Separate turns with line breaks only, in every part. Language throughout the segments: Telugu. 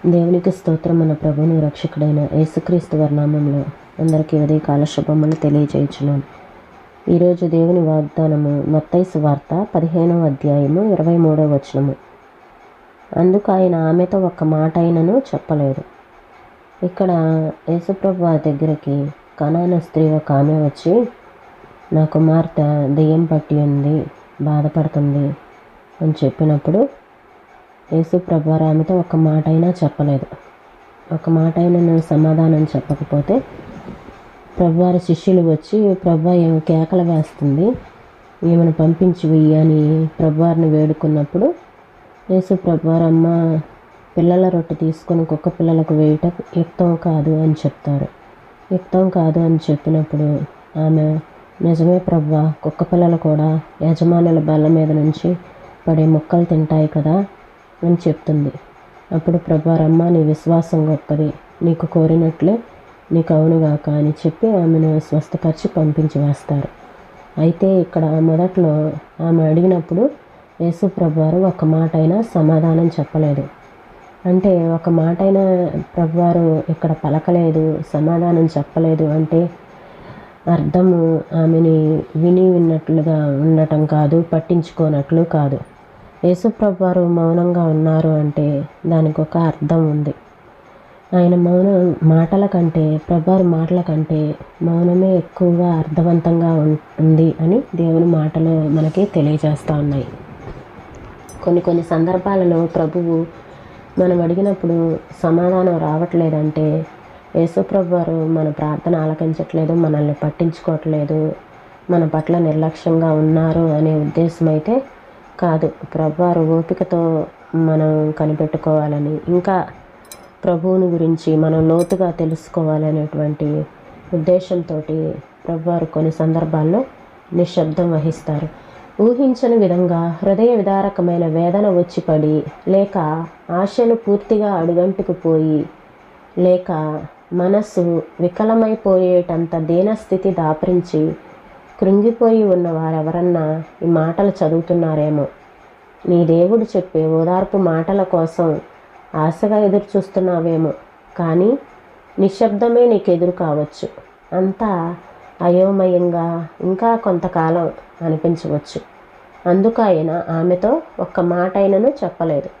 దేవునికి స్తోత్రం. మన ప్రభువుని రక్షకుడైన యేసుక్రీస్తు వారి నామంలో అందరికీ ఉదయకాల శుభములు తెలియజేయుచున్నాను. ఈరోజు దేవుని వాగ్దానము మత్తయి సువార్త 15వ అధ్యాయము 23వ వచనము. అందుకు ఆయన ఆమెతో ఒక్క మాట అయినను చెప్పలేదు. ఇక్కడ యేసుప్రభు వారి దగ్గరికి కనాను స్త్రీ ఒక ఆమె వచ్చి, నా కుమార్తె దెయ్యం పట్టి ఉంది, బాధపడుతుంది అని చెప్పినప్పుడు యేసుప్రభు వారు ఆమెతో ఒక్క మాట అయినా చెప్పలేదు. ఒక మాట అయినా సమాధానం చెప్పకపోతే ప్రభువారి శిష్యులు వచ్చి, ప్రభువా ఏమో కేకలు వేస్తుంది, ఈమెను పంపించి వెయ్యి అని ప్రభువారిని వేడుకున్నప్పుడు యేసుప్రభువారు, అమ్మ పిల్లల రొట్టె తీసుకొని కుక్క పిల్లలకు వేయటం యుక్తం కాదు అని చెప్తారు. యుక్తం కాదు అని చెప్పినప్పుడు ఆమె, నిజమే ప్రభువా, కుక్క పిల్లలు కూడా యజమానుల బల్ల మీద నుంచి పడే ముక్కలు తింటాయి కదా అని చెప్తుంది. అప్పుడు ప్రభువారమ్మ, నీ విశ్వాసం గొప్పది, నీకు కోరినట్లే నీకు అవునుగాక అని చెప్పి ఆమెను స్వస్థపరిచి పంపించి వేస్తారు. అయితే ఇక్కడ మొదట్లో ఆమె అడిగినప్పుడు యేసు ప్రభువారు ఒక మాట అయినా సమాధానం చెప్పలేదు. అంటే ఒక మాట అయినా ప్రభువారు ఇక్కడ పలకలేదు, సమాధానం చెప్పలేదు అంటే అర్థము ఆమెని విన్నట్లుగా ఉండటం కాదు, పట్టించుకోనట్లు కాదు. యేసుప్రభు వారు మౌనంగా ఉన్నారు అంటే దానికి ఒక అర్థం ఉంది. ఆయన మౌనం మాటల కంటే, ప్రభువారి మాటల కంటే మౌనమే ఎక్కువగా అర్థవంతంగా ఉంటుంది అని దేవుని మాటలు మనకి తెలియజేస్తూ ఉన్నాయి. కొన్ని సందర్భాలలో ప్రభువు మనం అడిగినప్పుడు సమాధానం రావట్లేదంటే యేసుప్రభు వారు మన ప్రార్థన ఆలకించట్లేదు, మనల్ని పట్టించుకోవట్లేదు, మన పట్ల నిర్లక్ష్యంగా ఉన్నారు అనే ఉద్దేశం అయితే కాదు. ప్రభువారు ఓపికతో మనం కనిపెట్టుకోవాలని, ఇంకా ప్రభువుని గురించి మనం లోతుగా తెలుసుకోవాలనేటువంటి ఉద్దేశంతో ప్రభువారు కొన్ని సందర్భాల్లో నిశ్శబ్దం వహిస్తారు. ఊహించని విధంగా హృదయ విదారకమైన వేదన వచ్చి పడి, లేక ఆశలు పూర్తిగా అడుగంటుకుపోయి, లేక మనస్సు వికలమైపోయేటంత దీనస్థితి దాపరించి కృంగిపోయి ఉన్న వారెవరన్నా ఈ మాటలు చదువుతున్నారేమో. నీ దేవుడు చెప్పే ఓదార్పు మాటల కోసం ఆశగా ఎదురు చూస్తున్నావేమో, కానీ నిశ్శబ్దమే నీకు ఎదురు కావచ్చు. అంతా అయోమయంగా ఇంకా కొంతకాలం అనిపించవచ్చు. అందుకు ఆయన ఆమెతో ఒక్క మాట అయినను చెప్పలేదు.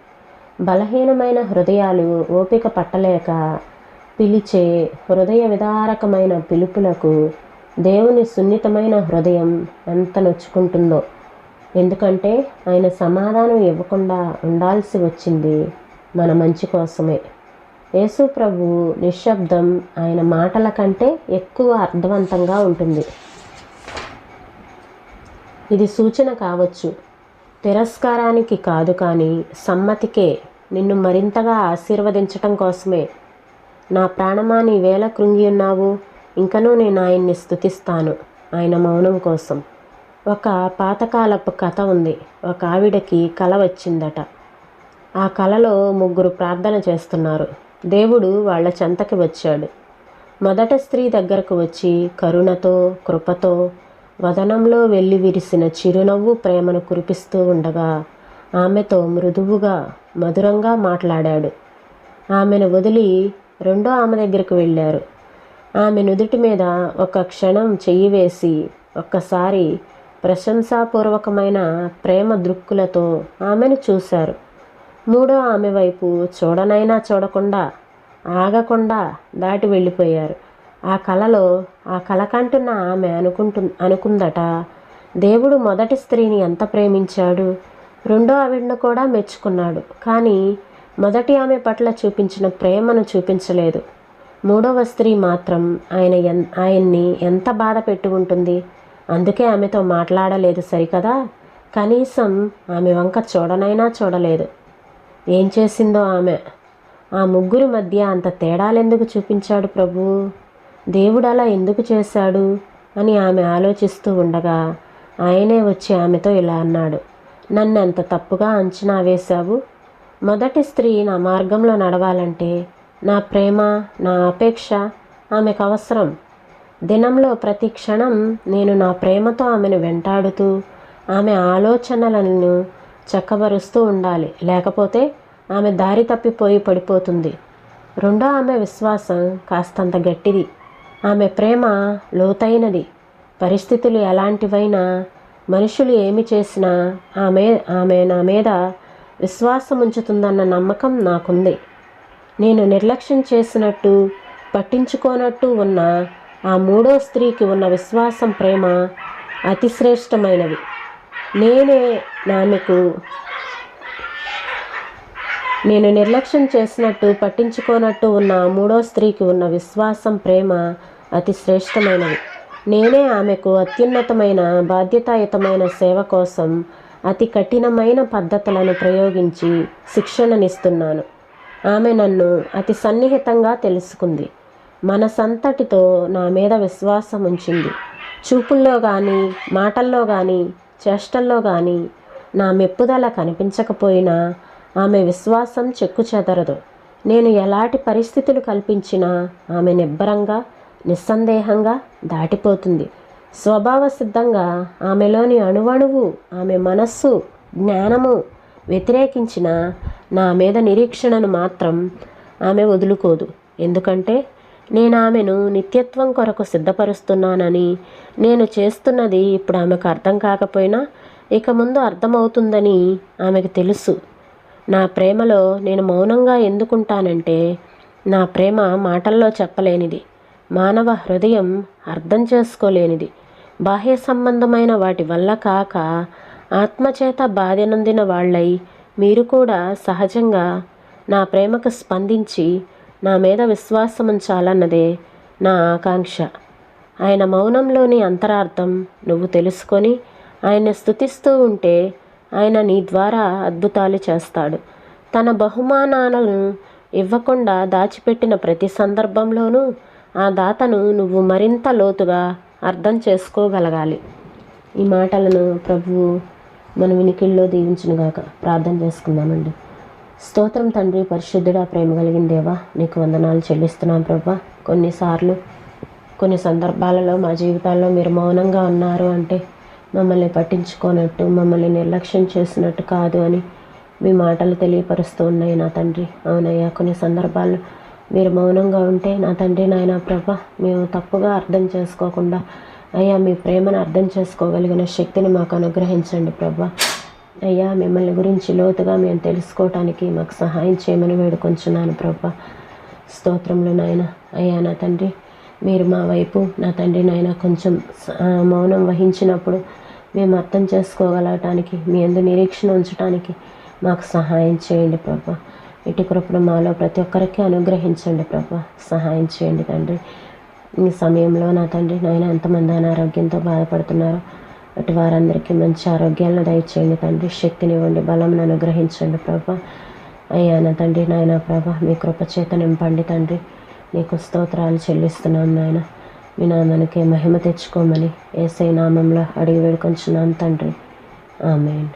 బలహీనమైన హృదయాలు ఓపిక పట్టలేక పిలిచే హృదయ విదారకమైన పిలుపులకు దేవుని సున్నితమైన హృదయం ఎంత నొచ్చుకుంటుందో. ఎందుకంటే ఆయన సమాధానం ఇవ్వకుండా ఉండాల్సి వచ్చింది మన మంచి కోసమే. యేసు ప్రభు నిశ్శబ్దం ఆయన మాటల కంటే ఎక్కువ అర్థవంతంగా ఉంటుంది. ఇది సూచన కావచ్చు, తిరస్కారానికి కాదు, కానీ సమ్మతికే, నిన్ను మరింతగా ఆశీర్వదించటం కోసమే. నా ప్రాణమా, నీ వేళ కృంగి ఉన్నావు, ఇంకనూ నేను ఆయన్ని స్తుతిస్తాను. ఆయన మౌనం కోసం. ఒక పాతకాలపు కథ ఉంది. ఒక ఆవిడకి కల వచ్చిందట. ఆ కలలో ముగ్గురు ప్రార్థన చేస్తున్నారు. దేవుడు వాళ్ళ చెంతకి వచ్చాడు. మొదట స్త్రీ దగ్గరకు వచ్చి కరుణతో, కృపతో, వదనంలో వెళ్ళి విరిసిన చిరునవ్వు ప్రేమను కురిపిస్తూ ఉండగా ఆమెతో మృదువుగా, మధురంగా మాట్లాడాడు. ఆమెను వదిలి రెండో ఆమె దగ్గరకు వెళ్ళారు. ఆమె నుదుటి మీద ఒక క్షణం చెయ్యి వేసి ఒక్కసారి ప్రశంసాపూర్వకమైన ప్రేమ దృక్కులతో ఆమెను చూశారు. మూడో ఆమె వైపు చూడనైనా చూడకుండా, ఆగకుండా దాటి వెళ్ళిపోయారు. ఆ కలలో ఆ కలకంటున్న ఆమె అనుకుందట, దేవుడు మొదటి స్త్రీని ఎంత ప్రేమించాడు, రెండో ఆవిడను కూడా మెచ్చుకున్నాడు, కానీ మొదటి ఆమె పట్ల చూపించిన ప్రేమను చూపించలేదు. మూడవ స్త్రీ మాత్రం ఆయన్ని ఎంత బాధ పెట్టి ఉంటుంది, అందుకే ఆమెతో మాట్లాడలేదు సరికదా, కనీసం ఆమె వంక చూడనైనా చూడలేదు. ఏం చేసిందో ఆమె? ఆ ముగ్గురి మధ్య అంత తేడాలెందుకు చూపించాడు ప్రభువు? దేవుడు అలా ఎందుకు చేశాడు అని ఆమె ఆలోచిస్తూ ఉండగా ఆయనే వచ్చి ఆమెతో ఇలా అన్నాడు, నన్ను ఎంత తప్పుగా అంచనా వేశావు. మొదటి స్త్రీ నా మార్గంలో నడవాలంటే నా ప్రేమ, నా అపేక్ష ఆమెకు అవసరం. దినంలో ప్రతి క్షణం నేను నా ప్రేమతో ఆమెను వెంటాడుతూ ఆమె ఆలోచనలను చక్కబరుస్తూ ఉండాలి. లేకపోతే ఆమె దారి తప్పిపోయి పడిపోతుంది. రెండో ఆమె విశ్వాసం కాస్తంత గట్టిది. ఆమె ప్రేమ లోతైనది. పరిస్థితులు ఎలాంటివైనా, మనుషులు ఏమి చేసినా ఆమె నా మీద విశ్వాసం ఉంచుతుందన్న నమ్మకం నాకుంది. నేను నిర్లక్ష్యం చేసినట్టు, పట్టించుకోనట్టు ఉన్న ఆ మూడో స్త్రీకి ఉన్న విశ్వాసం, ప్రేమ అతి శ్రేష్టమైనవి. నేను నిర్లక్ష్యం చేసినట్టు, పట్టించుకోనట్టు ఉన్న మూడో స్త్రీకి ఉన్న విశ్వాసం, ప్రేమ అతి శ్రేష్టమైనవి. నేనే ఆమెకు అత్యున్నతమైన బాధ్యతాయుతమైన సేవ కోసం అతి కఠినమైన పద్ధతులను ప్రయోగించి శిక్షణనిస్తున్నాను. ఆమె నన్ను అతి సన్నిహితంగా తెలుసుకుంది. మనసంతటితో నా మీద విశ్వాసం ఉంచింది. చూపుల్లో కానీ, మాటల్లో కానీ, చేష్టల్లో కానీ నా మెప్పుదల కనిపించకపోయినా ఆమె విశ్వాసం చెక్కు చెదరదు. నేను ఎలాంటి పరిస్థితులు కల్పించినా ఆమె నిబ్బరంగా, నిస్సందేహంగా దాటిపోతుంది. స్వభావ సిద్ధంగా ఆమెలోని అణువణువు, ఆమె మనస్సు, జ్ఞానము వ్యతిరేకించిన నా మీద నిరీక్షణను మాత్రం ఆమె వదులుకోదు. ఎందుకంటే నేను ఆమెను నిత్యత్వం కొరకు సిద్ధపరుస్తున్నానని, నేను చేస్తున్నది ఇప్పుడు ఆమెకు అర్థం కాకపోయినా ఇక ముందు అర్థమవుతుందని ఆమెకు తెలుసు. నా ప్రేమలో నేను మౌనంగా ఎందుకుంటానంటే, నా ప్రేమ మాటల్లో చెప్పలేనిది, మానవ హృదయం అర్థం చేసుకోలేనిది. బాహ్య సంబంధమైన వాటి వల్ల కాక ఆత్మచేత బాధనొందిన వాళ్ళై మీరు కూడా సహజంగా నా ప్రేమకు స్పందించి నా మీద విశ్వాసం ఉంచాలన్నదే నా ఆకాంక్ష. ఆయన మౌనంలోని అంతరార్థం నువ్వు తెలుసుకొని ఆయన స్తుతిస్తూ ఉంటే ఆయన నీ ద్వారా అద్భుతాలు చేస్తాడు. తన బహుమానాలను ఇవ్వకుండా దాచిపెట్టిన ప్రతి సందర్భంలోనూ ఆ దాతను నువ్వు మరింత లోతుగా అర్థం చేసుకోగలగాలి. ఈ మాటలను ప్రభువు మన వినికిల్లో దీవించునుగాక. ప్రార్థన చేసుకుందామండి. స్తోత్రం తండ్రి, పరిశుద్ధుడా, ప్రేమ కలిగిన దేవా, నీకు వందనాలు చెల్లిస్తున్నాం ప్రభా. కొన్నిసార్లు కొన్ని సందర్భాలలో మా జీవితాల్లో మీరు మౌనంగా ఉన్నారు అంటే మమ్మల్ని పట్టించుకోనట్టు, మమ్మల్ని నిర్లక్ష్యం చేసినట్టు కాదు అని మీ మాటలు తెలియపరుస్తూ ఉన్నాయి నా తండ్రి. అవునయ్యా, కొన్ని సందర్భాల్లో మీరు మౌనంగా ఉంటే నా తండ్రి, నాయన ప్రభా, మేము తప్పుగా అర్థం చేసుకోకుండా అయ్యా మీ ప్రేమను అర్థం చేసుకోగలిగిన శక్తిని మాకు అనుగ్రహించండి ప్రభా. అయ్యా, మిమ్మల్ని గురించి లోతుగా మేము తెలుసుకోవటానికి మాకు సహాయం చేయమని వేడుకొంచున్నాను ప్రభా. స్తోత్రంలో నాయన. అయ్యా నా తండ్రి, మీరు మా వైపు నా తండ్రి నాయన కొంచెం మౌనం వహించినప్పుడు మేము అర్థం చేసుకోగలగటానికి, మీ యందు నిరీక్షణ ఉంచడానికి మాకు సహాయం చేయండి ప్రభా. ఇటు కృపను మాలో ప్రతి ఒక్కరికి అనుగ్రహించండి ప్రభా. సహాయం చేయండి తండ్రి. ఈ సమయంలో నా తండ్రి నాయన ఎంతమంది అనారోగ్యంతో బాధపడుతున్నారో అటు వారందరికీ మంచి ఆరోగ్యాలను దయచేయండి తండ్రి. శక్తినివ్వండి, బలంను అనుగ్రహించండి ప్రభా. అయ్యా నా తండ్రి నాయన ప్రభా, మీ కృప చేత నింపండి తండ్రి. నీకు స్తోత్రాలు చెల్లిస్తున్నాం నాయన. మీ నామానికి మహిమ తెచ్చుకోమని యేసయ్య నామంలో అడిగి వేడుకొంచున్నాం తండ్రి. ఆమేన్.